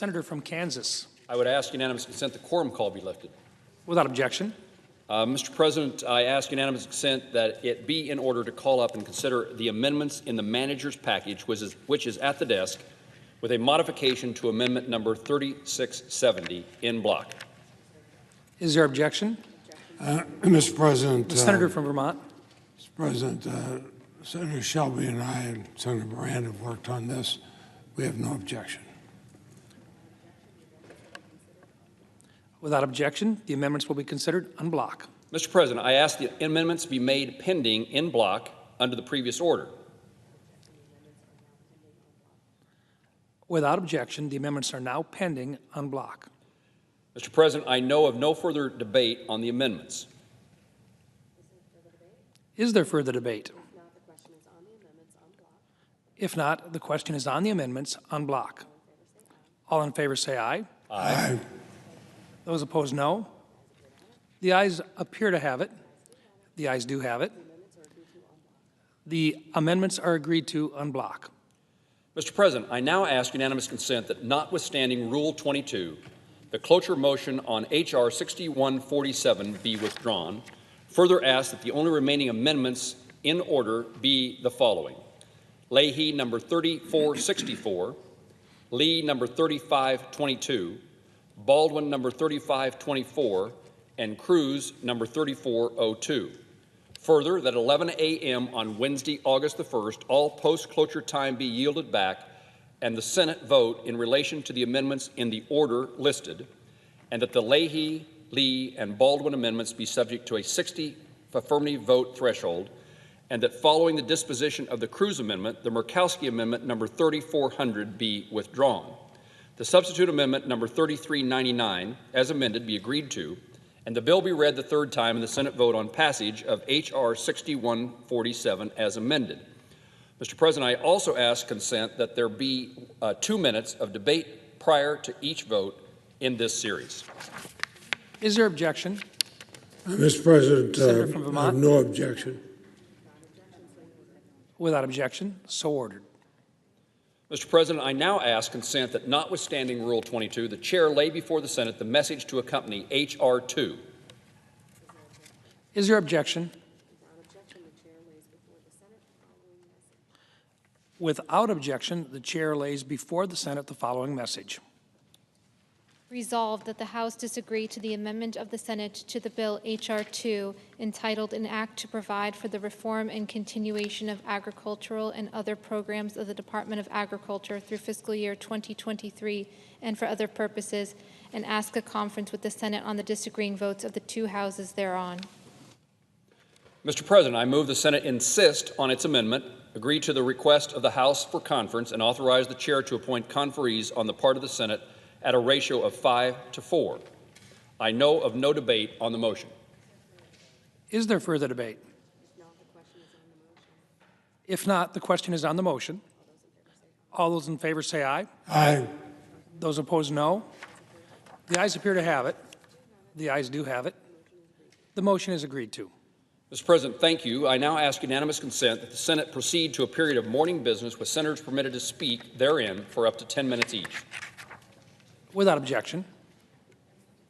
Senator from Kansas. I would ask unanimous consent the quorum call be lifted. Without objection. Mr. President, I ask unanimous consent that it be in order to call up and consider the amendments in the manager's package, which is at the desk, with a modification to amendment number 3670 in block. Is there objection? Mr. President. The Senator from Vermont. Mr. President, Senator Shelby and I and Senator Moran have worked on this. We have no objection. Without objection, the amendments will be considered en bloc. Mr. President, I ask the amendments be made pending in block under the previous order. Without objection, the amendments are now pending en bloc. Mr. President, I know of no further debate on the amendments. Is there further debate? If not, the question is on the amendments en bloc. All in favor say aye. Aye. Those opposed, no. The ayes appear to have it. The ayes do have it. The amendments are agreed to en bloc. Mr. President, I now ask unanimous consent that notwithstanding Rule 22, the cloture motion on H.R. 6147 be withdrawn. Further ask that the only remaining amendments in order be the following: Leahy number 3464, Lee number 3522, Baldwin number 3524, and Cruz number 3402. Further, that 11 a.m. on Wednesday, August the 1st, all post-cloture time be yielded back and the Senate vote in relation to the amendments in the order listed, and that the Leahy, Lee, and Baldwin amendments be subject to a 60 affirmative vote threshold, and that following the disposition of the Cruz amendment, the Murkowski amendment number 3400 be withdrawn. The substitute amendment number 3399, as amended, be agreed to, and the bill be read the third time in the Senate vote on passage of H.R. 6147 as amended. Mr. President, I also ask consent that there be 2 minutes of debate prior to each vote in this series. Is there objection? Mr. President, Senator from I Vermont. have no objection. Without objection, so ordered. Mr. President, I now ask consent that notwithstanding Rule 22, the Chair lay before the Senate the message to accompany H.R. 2. Is there objection? Without objection, the Chair lays before the Senate the following message. Resolved that the House disagree to the amendment of the Senate to the bill H.R. 2, entitled An Act to Provide for the Reform and Continuation of Agricultural and Other Programs of the Department of Agriculture through fiscal year 2023 and for other purposes, and ask a conference with the Senate on the disagreeing votes of the two houses thereon. Mr. President, I move the Senate insist on its amendment, agree to the request of the House for conference, and authorize the Chair to appoint conferees on the part of the Senate at a ratio of 5 to 4. I know of no debate on the motion. Is there further debate? If not, the question is on the motion. All those in favor say aye. Aye. Those opposed, no. The ayes appear to have it. The ayes do have it. The motion is agreed to. Mr. President, thank you. I now ask unanimous consent that the Senate proceed to a period of morning business with senators permitted to speak therein for up to 10 minutes each. Without objection.